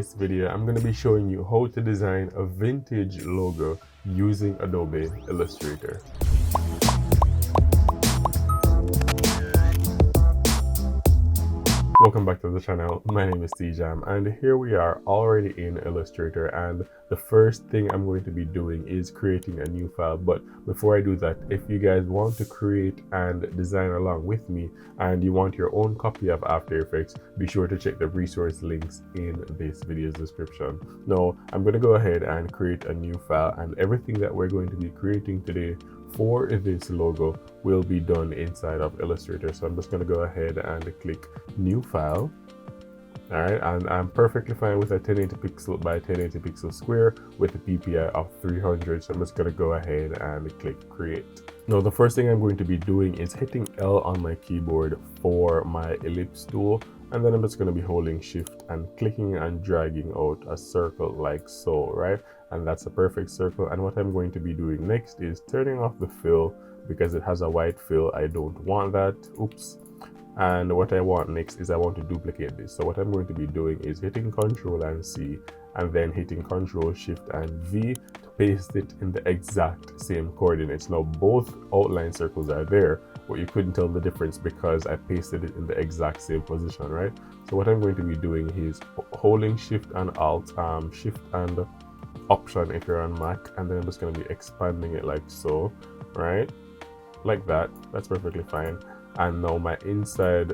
this video, I'm going to be showing you how to design a vintage logo using Adobe Illustrator. Welcome back to the channel. My name is CJam and here we are already in Illustrator, and the first thing I'm going to be doing is creating a new file. But before I do that, if you guys want to create and design along with me and you want your own copy of After Effects, be sure to check the resource links in this video's description. Now I'm going to go ahead and create a new file, and everything that we're going to be creating today for this logo will be done inside of Illustrator. So I'm just going to go ahead and click new file. All right, and I'm perfectly fine with a 1080 pixel by 1080 pixel square with a PPI of 300. So I'm just going to go ahead and click create. Now the first thing I'm going to be doing is hitting L on my keyboard for my ellipse tool, and then I'm just going to be holding shift and clicking and dragging out a circle like so, right? And that's a perfect circle. And what I'm going to be doing next is turning off the fill because it has a white fill. I don't want that. Oops. And what I want next is I want to duplicate this. So what I'm going to be doing is hitting Control and C, and then hitting Control Shift and V to paste it in the exact same coordinates. Now both outline circles are there, but you couldn't tell the difference because I pasted it in the exact same position, right? So what I'm going to be doing is holding Shift and Alt, Shift and Option if you're on Mac, and then I'm just going to be expanding it like so, right? Like that. That's perfectly fine. And now my inside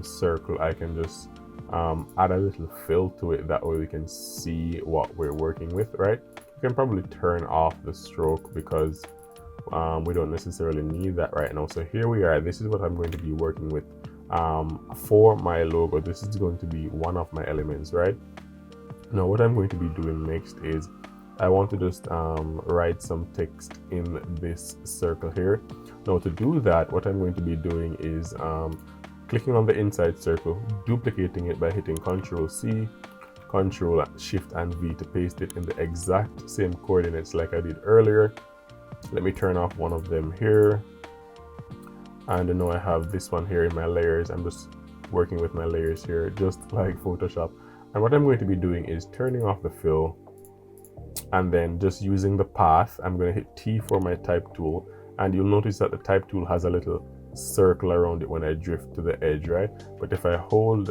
circle, I can just add a little fill to it. That way we can see what we're working with, right? You can probably turn off the stroke because we don't necessarily need that right now. So here we are. This is what I'm going to be working with for my logo. This is going to be one of my elements, right? Now what I'm going to be doing next is I want to just write some text in this circle here. Now to do that, what I'm going to be doing is clicking on the inside circle, duplicating it by hitting Control C, Control Shift and V to paste it in the exact same coordinates like I did earlier. Let me turn off one of them here. And now I have this one here in my layers. I'm just working with my layers here, just like Photoshop. And what I'm going to be doing is turning off the fill, and then just using the path. I'm going to hit T for my type tool, and you'll notice that the type tool has a little circle around it when I drift to the edge, right? But if I hold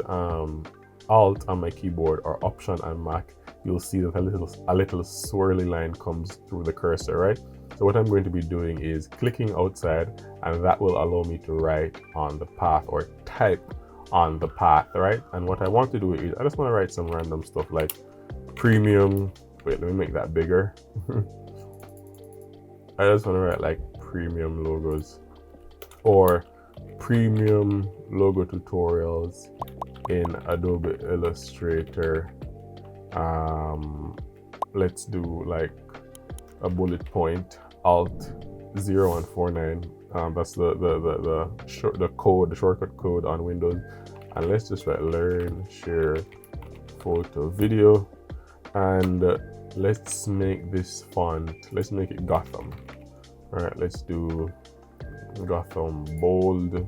Alt on my keyboard or Option on Mac, you'll see that a little swirly line comes through the cursor, right? So what I'm going to be doing is clicking outside, and that will allow me to write on the path or type on the path, right? And what I want to do is I just want to write some random stuff like premium. Wait, let me make that bigger. I just want to write like premium logos or premium logo tutorials in Adobe Illustrator. Let's do like a bullet point, Alt 0149. That's the code, the shortcut code on Windows. And let's just write learn, share, photo, video. And let's make this font, let's make it Gotham. All right, let's do Gotham bold.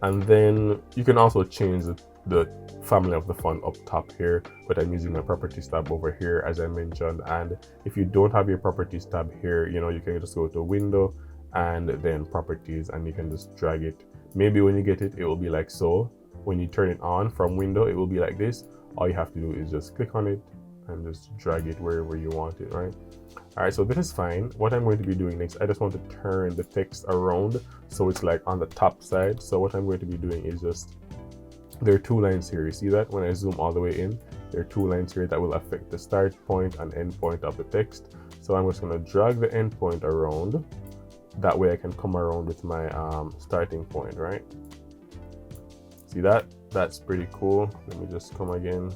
And then you can also change the family of the font up top here, but I'm using my properties tab over here as I mentioned. And if you don't have your properties tab here, you can just go to window and then properties, and you can just drag it. Maybe when you get it, it will be like so. When you turn it on from window, it will be like this. All you have to do is just click on it and just drag it wherever you want it, right? All right, so this is fine. What I'm going to be doing next, I just want to turn the text around so it's like on the top side. So what I'm going to be doing is just, there are two lines here. You see that when I zoom all the way in, there are two lines here that will affect the start point and end point of the text. So I'm just going to drag the end point around. That way I can come around with my starting point, right? See that? That's pretty cool. Let me just come again,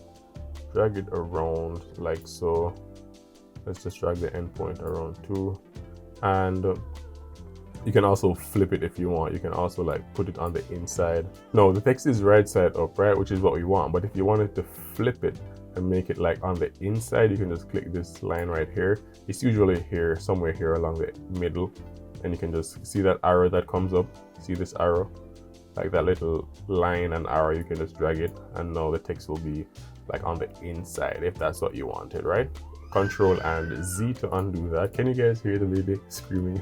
drag it around like so. Let's just drag the endpoint around too. And you can also flip it if you want. You can also like put it on the inside. No, the text is right side up, right? Which is what we want. But if you wanted to flip it and make it like on the inside, you can just click this line right here. It's usually here, somewhere here along the middle. And you can just see that arrow that comes up. See this arrow? like that little line and arrow, you can just drag it, and now the text will be like on the inside if that's what you wanted, right? Control and Z to undo that. Can you guys hear the baby screaming?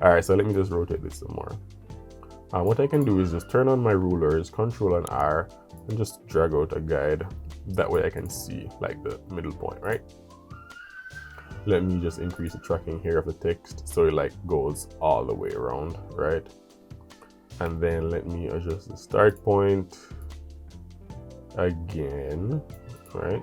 All right, so let me just rotate this some more. What I can do is just turn on my rulers, Control and R, and just drag out a guide. That way I can see like the middle point, right? Let me just increase the tracking here of the text so it like goes all the way around, right? And then let me adjust the start point again, right?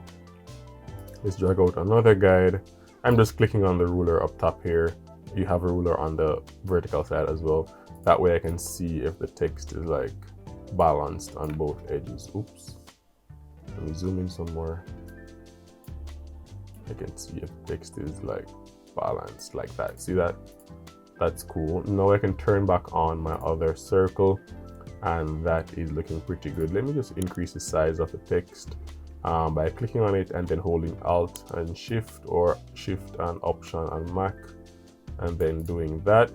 Let's drag out another guide. I'm just clicking on the ruler up top here. You have a ruler on the vertical side as well. That way I can see if the text is like balanced on both edges. Oops. Let me zoom in some more. I can see if text is like balanced like that. See that? That's cool. Now I can turn back on my other circle, and that is looking pretty good. Let me just increase the size of the text by clicking on it and then holding Alt and Shift, or Shift and Option on Mac, and then doing that.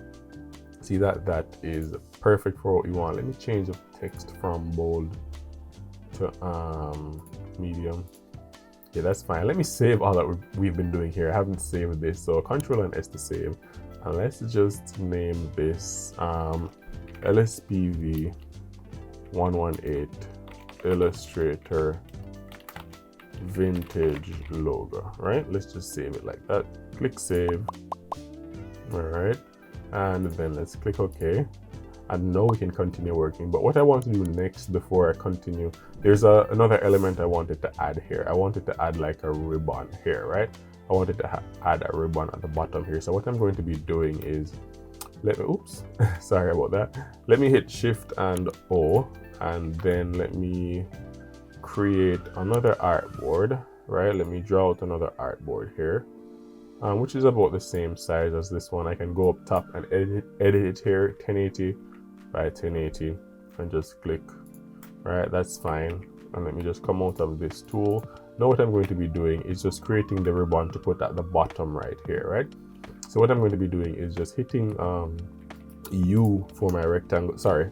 See that is perfect for what you want. Let me change the text from bold to medium. Yeah, that's fine. Let me save all that we've been doing here. I haven't saved this, so Control and S to save. And let's just name this LSPV 118 Illustrator Vintage Logo, right? Let's just save it like that. Click Save. All right. And then let's click OK. And now we can continue working. But what I want to do next before I continue, there's another element I wanted to add here. I wanted to add like a ribbon here, right? I wanted to add a ribbon at the bottom here. So what I'm going to be doing is, oops, sorry about that. Let me hit Shift and O, and then let me create another artboard, right? Let me draw out another artboard here, which is about the same size as this one. I can go up top and edit it here, 1080 by 1080, and just click, right? That's fine. And let me just come out of this tool. Now what I'm going to be doing is just creating the ribbon to put at the bottom right here, right? So what I'm going to be doing is just hitting U for my rectangle, sorry,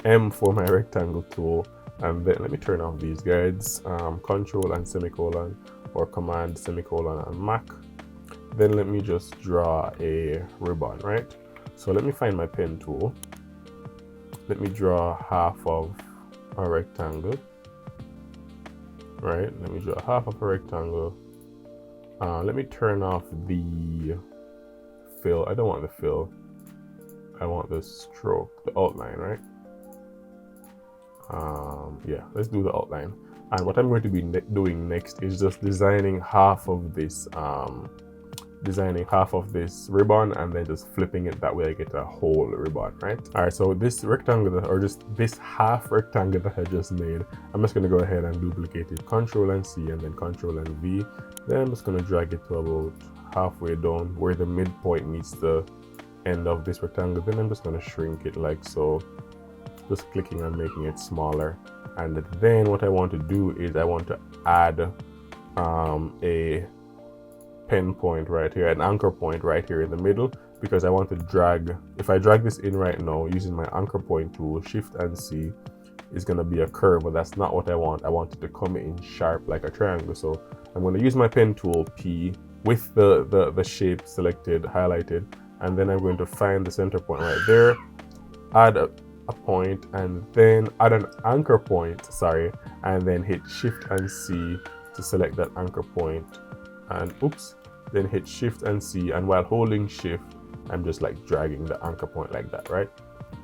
M for my rectangle tool, and then let me turn off these guides, Control and semicolon, or Command semicolon on Mac. Then let me just draw a ribbon, right? So let me find my pen tool. Let me draw half of a rectangle. Right, let me draw half of a rectangle. Let me turn off the fill. I don't want the fill. I want the stroke, the outline, right? Yeah, let's do the outline. And what I'm going to be doing next is just designing half of this ribbon, and then just flipping it. That way I get a whole ribbon, right? All right, so this rectangle, or just this half rectangle that I just made, I'm just going to go ahead and duplicate it, Control and C, and then Control and V. Then I'm just going to drag it to about halfway down where the midpoint meets the end of this rectangle. Then I'm just going to shrink it like so, just clicking and making it smaller. And then what I want to do is I want to add a pen point right here, an anchor point right here in the middle, because I want to drag, if I drag this in right now using my anchor point tool, Shift and C, is going to be a curve, but that's not what I want. I want it to come in sharp like a triangle. So I'm going to use my pen tool P with the shape selected, highlighted, and then I'm going to find the center point right there, add a point, and then add an anchor point, sorry, and then hit Shift and C to select that anchor point. And oops, then hit Shift and C, and while holding Shift, I'm just like dragging the anchor point like that, right?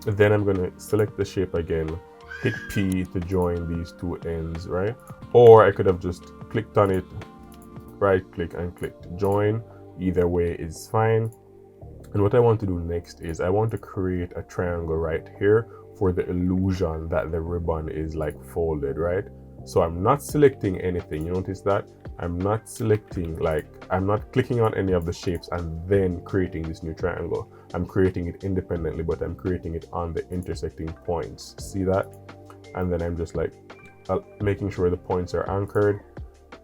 Then I'm going to select the shape again, hit P to join these two ends, right? Or I could have just clicked on it, right click and clicked join. Either way is fine. And what I want to do next is I want to create a triangle right here for the illusion that the ribbon is like folded, right? So I'm not selecting anything. You notice that? I'm not selecting, like, I'm not clicking on any of the shapes and then creating this new triangle. I'm creating it independently, but I'm creating it on the intersecting points. See that? And then I'm just like making sure the points are anchored.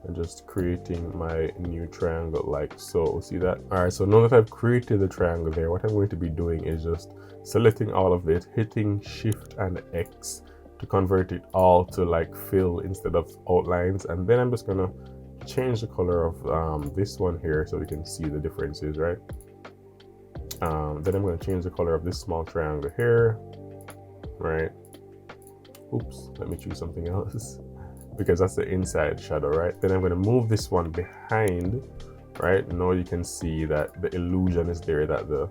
and just creating my new triangle like so. See that? All right, so now that I've created the triangle there, what I'm going to be doing is just selecting all of it, hitting Shift and X to convert it all to like fill instead of outlines, and then I'm just gonna change the color of this one here so we can see the differences, right? Then I'm going to change the color of this small triangle here, right? Oops, let me choose something else because that's the inside shadow, right? Then I'm going to move this one behind, right? Now you can see that the illusion is there that the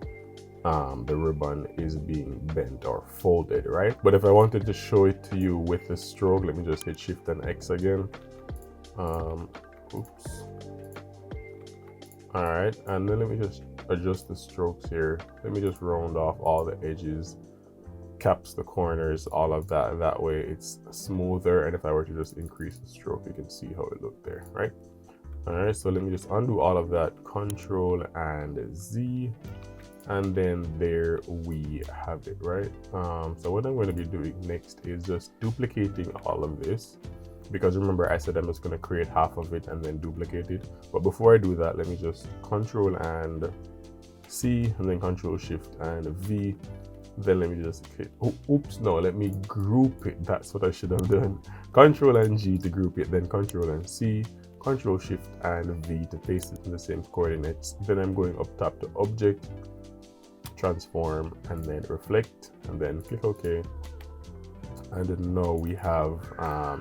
ribbon is being bent or folded, right? But if I wanted to show it to you with the stroke, let me just hit Shift and X again. Oops. All right, and then let me just adjust the strokes here. Let me just round off all the edges, caps the corners, all of that. That way it's smoother. And if I were to just increase the stroke, you can see how it looked there, right? All right, so let me just undo all of that, Control and Z, and then there we have it, right? So what I'm going to be doing next is just duplicating all of this, because remember I said I'm just going to create half of it and then duplicate it. But before I do that, let me just Control and C and then Control Shift and V. Then let me just hit, oops, no, let me group it. That's what I should have done. Control and G to group it, then Control and C, Control Shift and V to paste it in the same coordinates. Then I'm going up top to Object, Transform, and then Reflect, and then click OK. And then now we have,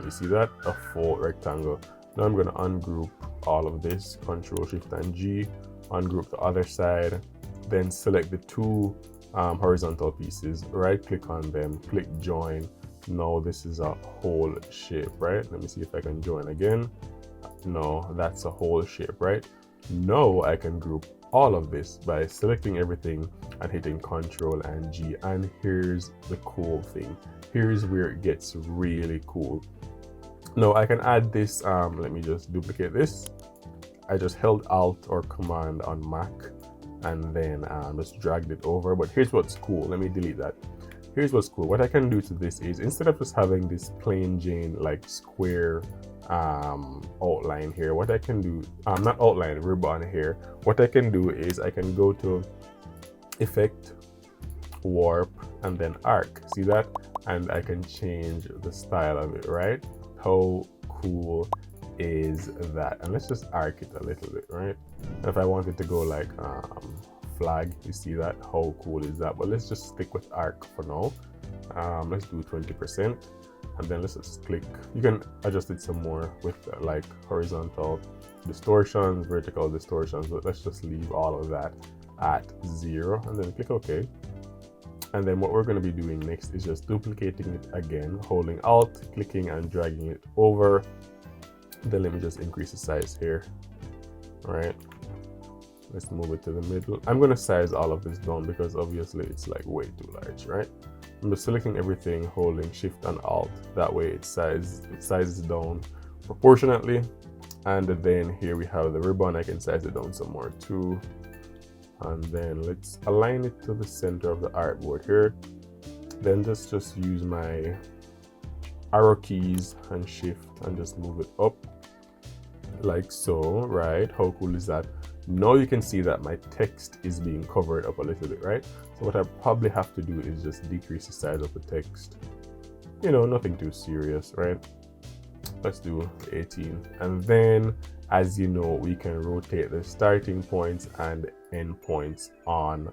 you see that, a full rectangle. Now I'm going to ungroup all of this, Control Shift and G, ungroup the other side, then select the two horizontal pieces, right click on them, click join. Now this is a whole shape, right? Let me see if I can join again. No, that's a whole shape, right? Now I can group all of this by selecting everything and hitting Control and G. And here's the cool thing. Here's where it gets really cool. Now I can add this, let me just duplicate this. I just held Alt or Command on Mac and then just dragged it over. But here's what's cool. Let me delete that. Here's what's cool. What I can do to this is, instead of just having this plain Jane like square outline here, what I can do, not outline, ribbon here, what I can do is I can go to Effect, Warp, and then Arc. See that? And I can change the style of it, right? How cool is that? And let's just arc it a little bit, right? And if I wanted to go like flag, you see that? How cool is that? But let's just stick with arc for now. Let's do 20%, and then let's just click. You can adjust it some more with like horizontal distortions, vertical distortions, but let's just leave all of that at 0 and then click OK. And then what we're going to be doing next is just duplicating it again, holding Alt, clicking and dragging it over. Then let me just increase the size here. All right, let's move it to the middle. I'm going to size all of this down because obviously it's like way too large, right? I'm just selecting everything, holding Shift and Alt. That way it sizes down proportionately. And then here we have the ribbon. I can size it down some more too. And then let's align it to the center of the artboard here. Then just use my arrow keys and Shift and just move it up like so, right? How cool is that? Now you can see that my text is being covered up a little bit, right? So what I probably have to do is just decrease the size of the text. You know, nothing too serious, right? Let's do 18. And then, as you know, we can rotate the starting points and end points on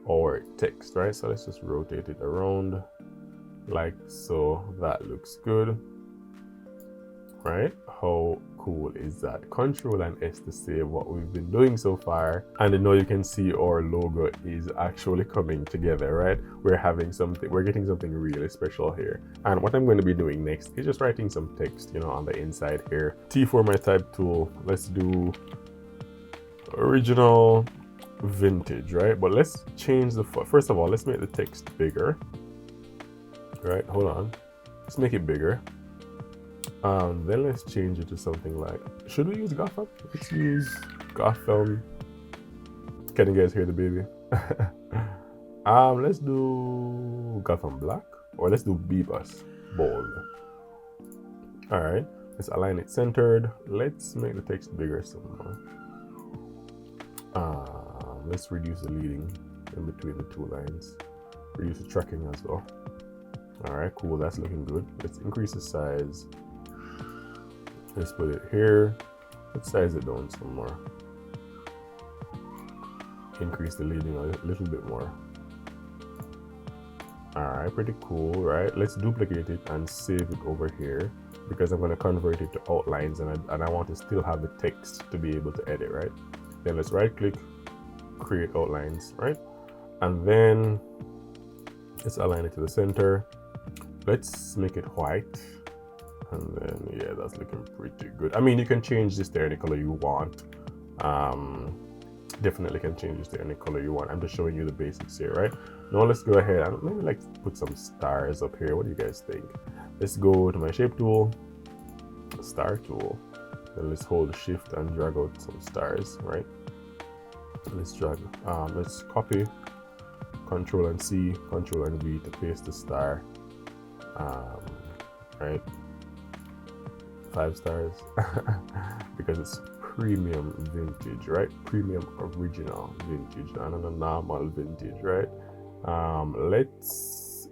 our text, right? So let's just rotate it around like so. That looks good, right? How cool is that? Control and S to save what we've been doing so far. And now you can see our logo is actually coming together, right? We're getting something really special here. And what I'm going to be doing next is just writing some text, you know, on the inside here. T for my type tool. Let's do original vintage, right? But let's change the first of all, let's make the text bigger. Right, hold on. Let's make it bigger. Then let's change it to something like, should we use Gotham? Let's use Gotham. Can you guys hear the baby? Let's do Gotham Black, or let's do Beavis Bold. All right, Let's align it centered. Let's make the text bigger some more. Let's reduce the leading in between the two lines. Reduce the tracking as well. All right, cool, that's looking good. Let's increase the size. Let's put it here. Let's size it down some more. Increase the leading a little bit more. All right, pretty cool, right? Let's duplicate it and save it over here because I'm going to convert it to outlines and I want to still have the text to be able to edit, right? Then let's right click, create outlines, right? And then let's align it to the center. Let's make it white. And then, yeah, that's looking pretty good. I mean, you can change this to any color you want. Definitely can change this to any color you want. I'm just showing you the basics here, right? Now let's go ahead and maybe like put some stars up here. What do you guys think? Let's go to my shape tool, star tool. Then let's hold shift and drag out some stars, right? Let's drag, let's copy, Control and C, Control and V to paste the star. Right? 5 stars because it's premium vintage, right? Premium original vintage, not a normal vintage, right?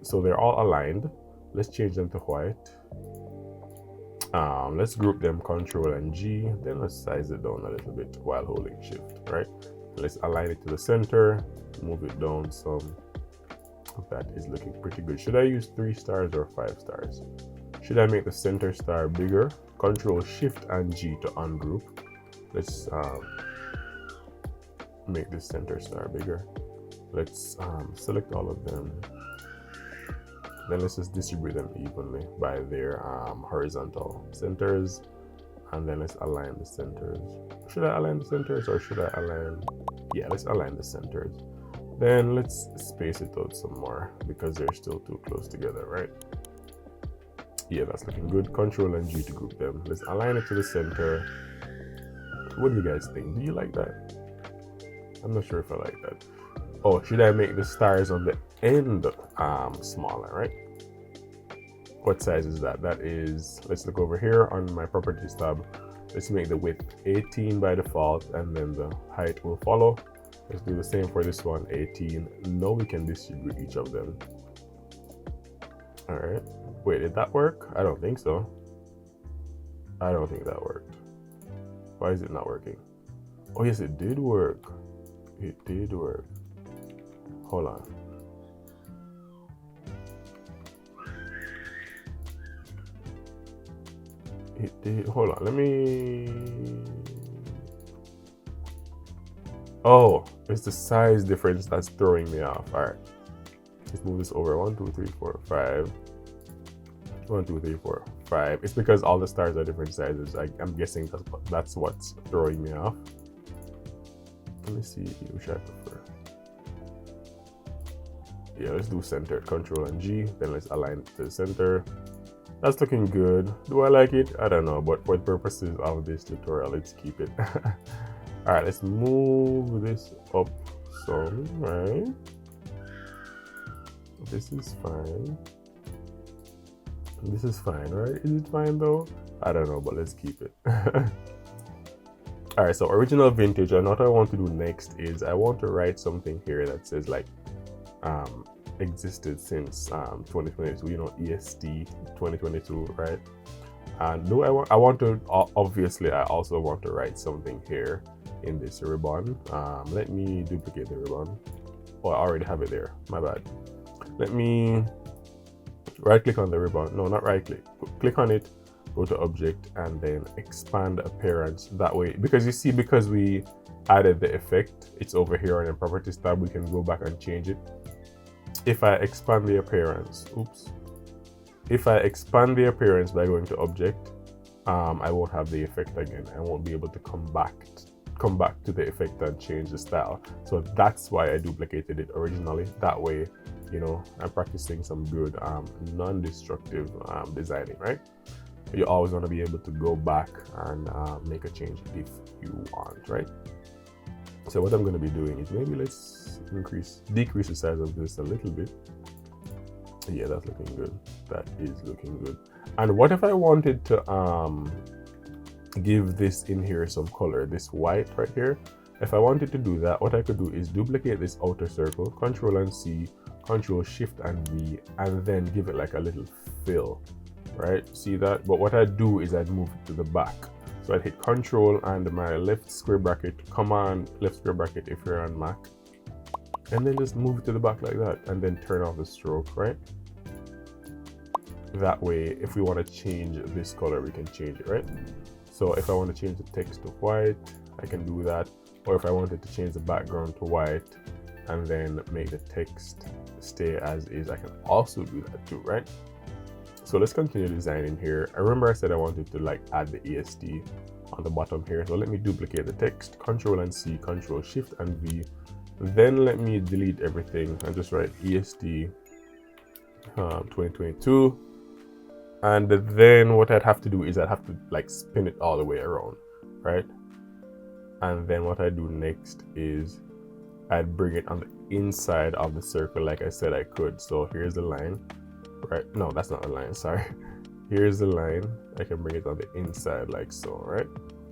So they're all aligned. Let's change them to white. Let's group them, Control and G. Then let's size it down a little bit while holding shift, right? Let's align it to the center, move it down some. That is looking pretty good. Should I use 3 stars or 5 stars? Should I make the center star bigger? Control Shift and G to ungroup. Let's make the center star bigger. Let's select all of them. Then let's just distribute them evenly by their horizontal centers. And then let's align the centers. Should I align the centers or should I align? Yeah, let's align the centers. Then let's space it out some more because they're still too close together, right? Yeah, that's looking good. Control and G to group them. Let's align it to the center. What do you guys think? Do you like that? I'm not sure if I like that. Oh, should I make the stars on the end smaller, right? What size is that? That is, let's look over here on my properties tab. Let's make the width 18 by default and then the height will follow. Let's do the same for this one, 18. Now we can distribute each of them. All right. Wait, did that work? I don't think so. I don't think that worked. Why is it not working? Oh yes, it did work. It did work. Hold on. It did. Hold on. Let me. Oh, it's the size difference that's throwing me off. All right. Let's move this over. 1, 2, 3, 4, 5. 1, 2, 3, 4, 5. It's because all the stars are different sizes. I'm guessing that's what's throwing me off. Let me see which I prefer. Yeah, let's do center. Control and G. Then let's align it to the center. That's looking good. Do I like it? I don't know, but for the purposes of this tutorial, let's keep it. All right, let's move this up some, right? This is fine. This is fine, right? Is it fine though? I don't know, but let's keep it. All right, so original vintage, and what I want to do next is I want to write something here that says like existed since 2022, you know, EST 2022, right? And I want to, obviously I also want to write something here in this ribbon. Let me duplicate the ribbon. Oh, I already have it there, my bad. Let me right click on the ribbon. No, not right click. Click on it, go to object, and then expand appearance. That way, because you see, because we added the effect, it's over here on the properties tab. We can go back and change it. If I expand the appearance, if I expand the appearance by going to object, I won't have the effect again. I won't be able to come back to the effect and change the style. So that's why I duplicated it originally. That way, you know, I'm practicing some good non-destructive designing, right? You always want to be able to go back and make a change if you want, right? So what I'm going to be doing is maybe let's decrease the size of this a little bit. Yeah, that's looking good. That is looking good. And what if I wanted to give this in here some color, this white right here? If I wanted to do that, what I could do is duplicate this outer circle, Control and C, Control Shift and V, and then give it like a little fill, right? See that? But what I'd do is I'd move it to the back. So I'd hit Control and my left square bracket, Command left square bracket if you're on Mac, and then just move it to the back like that, and then turn off the stroke, right? That way, if we want to change this color, we can change it, right? So if I want to change the text to white, I can do that. Or if I wanted to change the background to white and then make the text stay as is, I can also do that too, right? So let's continue designing here. I remember I said I wanted to like add the EST on the bottom here. So let me duplicate the text, Control and C, Control Shift and V. Then let me delete everything and just write EST 2022. And then what I'd have to do is I'd have to like spin it all the way around, right? And then what I do next is I'd bring it on the inside of the circle like I said I could. So here's the line, right? No, that's not the line, sorry. Here's the line. I can bring it on the inside like so, right?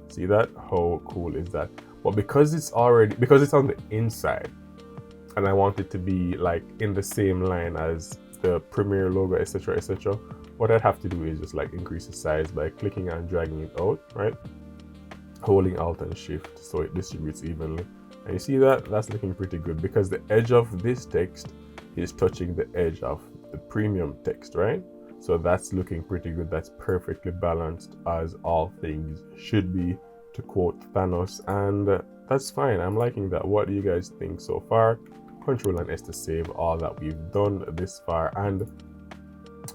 See that? How cool is that? But because it's on the inside and I want it to be like in the same line as the Premiere logo, etc., etc., what I'd have to do is just like increase the size by clicking and dragging it out, right? Holding Alt and Shift so it distributes evenly. And you see that? That's looking pretty good because the edge of this text is touching the edge of the premium text, right? So that's looking pretty good. That's perfectly balanced as all things should be, to quote Thanos, and that's fine. I'm liking that. What do you guys think so far? Control and S to save all that we've done this far, and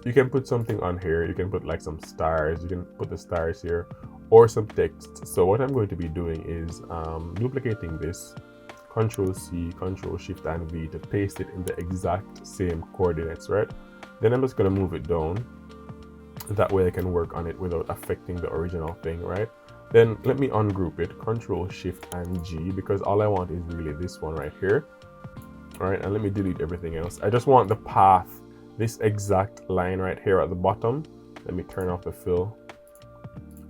you can put something on here. You can put like some stars. You can put the stars here or some text. So what I'm going to be doing is duplicating this, Control C, Control Shift and V to paste it in the exact same coordinates, right? Then I'm just going to move it down. That way I can work on it without affecting the original thing, right? Then let me ungroup it, Control Shift and G, because all I want is really this one right here. All right, and let me delete everything else. I just want the path, this exact line right here at the bottom. Let me turn off the fill.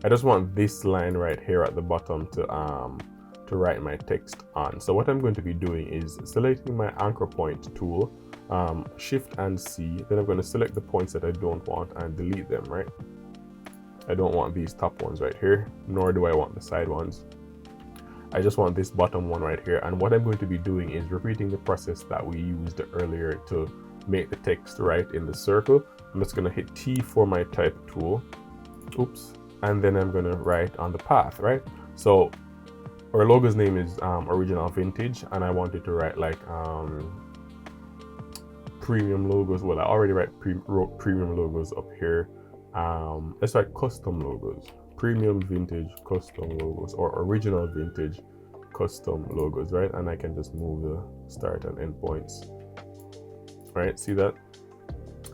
I just want this line right here at the bottom to write my text on. So what I'm going to be doing is selecting my anchor point tool, Shift and C. Then I'm going to select the points that I don't want and delete them, right? I don't want these top ones right here, nor do I want the side ones. I just want this bottom one right here. And what I'm going to be doing is repeating the process that we used earlier to make the text right in the circle. I'm just going to hit T for my type tool. Oops. And then I'm going to write on the path, right? So our logo's name is Original Vintage, and I wanted to write like premium logos. Well, I already wrote premium logos up here. Let's write custom logos, premium vintage custom logos, or original vintage custom logos, right? And I can just move the start and end points, right? See that?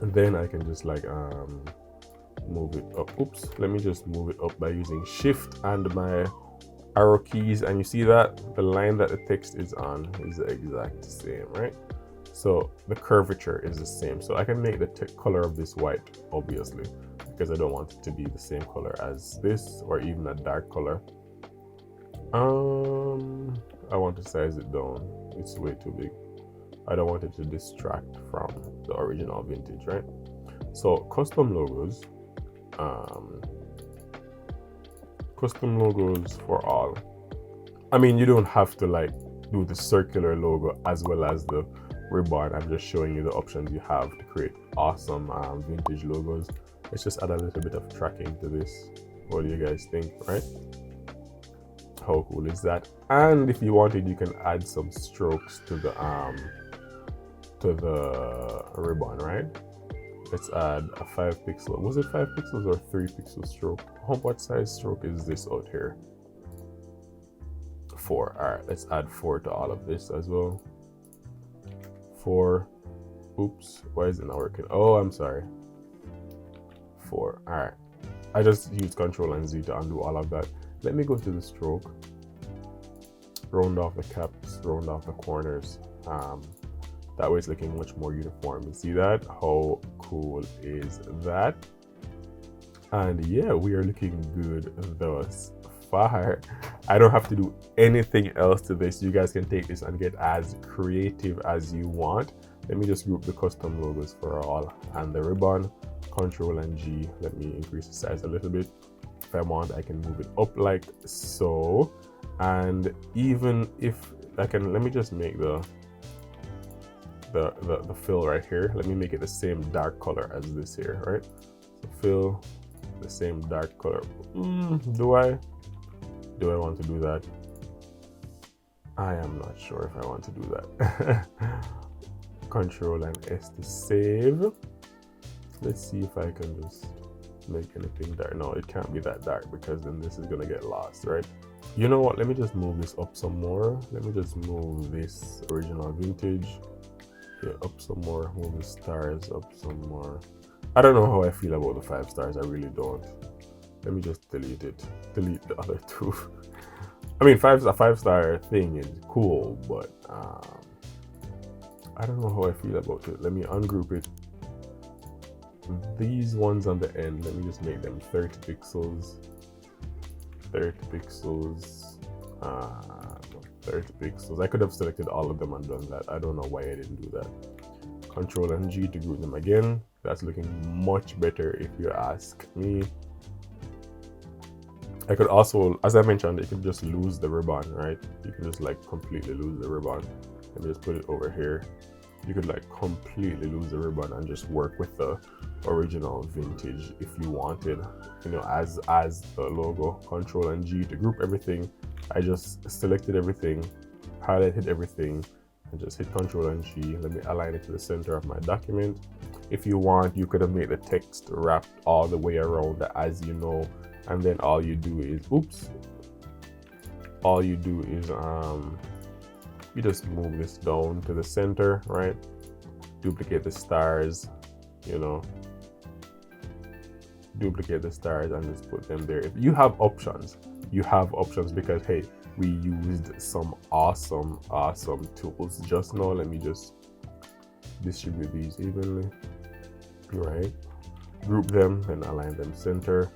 And then I can just like move it up. Oops, let me just move it up by using Shift and my arrow keys, and you see that the line that the text is on is the exact same, right? So the curvature is the same. So I can make the color of this white, obviously, because I don't want it to be the same color as this or even a dark color. I want to size it down. It's way too big. I don't want it to distract from the original vintage, right? So custom logos, custom logos for all. I mean, you don't have to like do the circular logo as well as the ribbon. I'm just showing you the options you have to create awesome vintage logos. Let's just add a little bit of tracking to this. What do you guys think, right? How cool is that? And if you wanted, you can add some strokes to the ribbon, right? Let's add a 5 pixel. Was it 5 pixels or 3 pixel stroke? What size stroke is this out here? 4. All right, let's add 4 to all of this as well. 4. Oops, why is it not working? Oh, I'm sorry. 4. All right, I just used Control and Z to undo all of that. Let me go to the stroke, round off the caps, round off the corners, That way it's looking much more uniform. You see that? How cool is that? And yeah, we are looking good thus far. I don't have to do anything else to this. You guys can take this and get as creative as you want. Let me just group the custom logos for all and the ribbon. Control and G. Let me increase the size a little bit. If I want, I can move it up like so. And even if I can, let me just make the fill right here. Let me make it the same dark color as this here, right? So fill the same dark color. Do I want to do that? I am not sure if I want to do that. Control and S to save. Let's see if I can just make anything dark. No, it can't be that dark because then this is gonna get lost, right? You know what? Let me just move this up some more. Let me just move this original vintage up some more. Move the stars up some more. I don't know how I feel about the 5 stars. I really don't. Let me just delete it. Delete the other 2. I mean, a 5-star thing is cool, but I don't know how I feel about it. Let me ungroup it. These ones on the end, let me just make them 30 pixels. 30 pixels. 30 pixels. I could have selected all of them and done that. I don't know why I didn't do that. Control and G to group them again. That's looking much better if you ask me. I could also, as I mentioned, you can just lose the ribbon, right? You can just like completely lose the ribbon. Let me just put it over here. You could like completely lose the ribbon and just work with the original vintage if you wanted, you know, as the logo. Control and G to group everything. I just selected everything, highlighted everything, and just hit Control and G. Let me align it to the center of my document. If you want, you could have made the text wrapped all the way around, as you know, and then all you do is, you just move this down to the center, right? Duplicate the stars, you know, duplicate the stars and just put them there. If you have options, because hey, we used some awesome tools just now. Let me just distribute these evenly, right? Group them and align them center.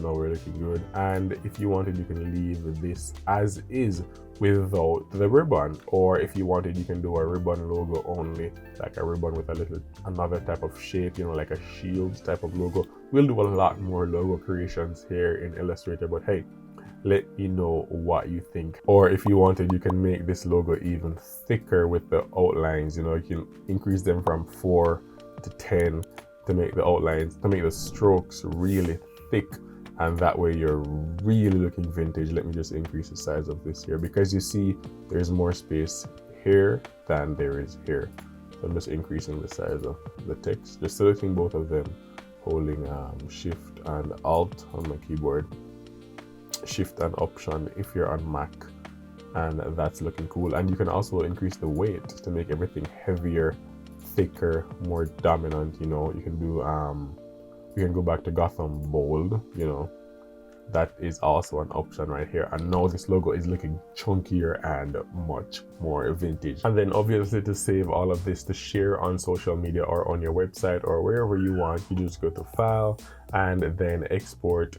Now we're looking good. And if you wanted, you can leave this as is without the ribbon, or if you wanted, you can do a ribbon logo only, like a ribbon with another type of shape, you know, like a shield type of logo. We'll do a lot more logo creations here in Illustrator, but hey, let me know what you think. Or if you wanted, you can make this logo even thicker with the outlines. You know, you can increase them from 4 to 10 to make the outlines, to make the strokes really thick, and that way you're really looking vintage. Let me just increase the size of this here, because you see there's more space here than there is here. So I'm just increasing the size of the text, just selecting both of them, holding Shift and Alt on my keyboard, Shift and Option if you're on Mac, and that's looking cool. And you can also increase the weight to make everything heavier, thicker, more dominant. You know, you can do you can go back to Gotham Bold, you know, that is also an option right here. And now this logo is looking chunkier and much more vintage. And then obviously, to save all of this to share on social media or on your website or wherever you want, you just go to File and then export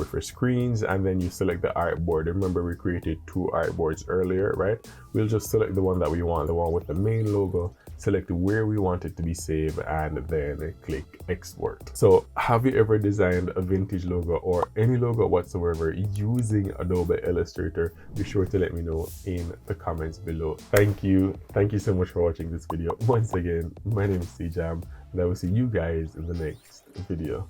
for screens, and then you select the artboard. Remember, we created 2 artboards earlier, right? We'll just select the one that we want, the one with the main logo, select where we want it to be saved, and then click export. So have you ever designed a vintage logo or any logo whatsoever using Adobe Illustrator? Be sure to let me know in the comments below. Thank you so much for watching this video. Once again, my name is CJam, and I will see you guys in the next video.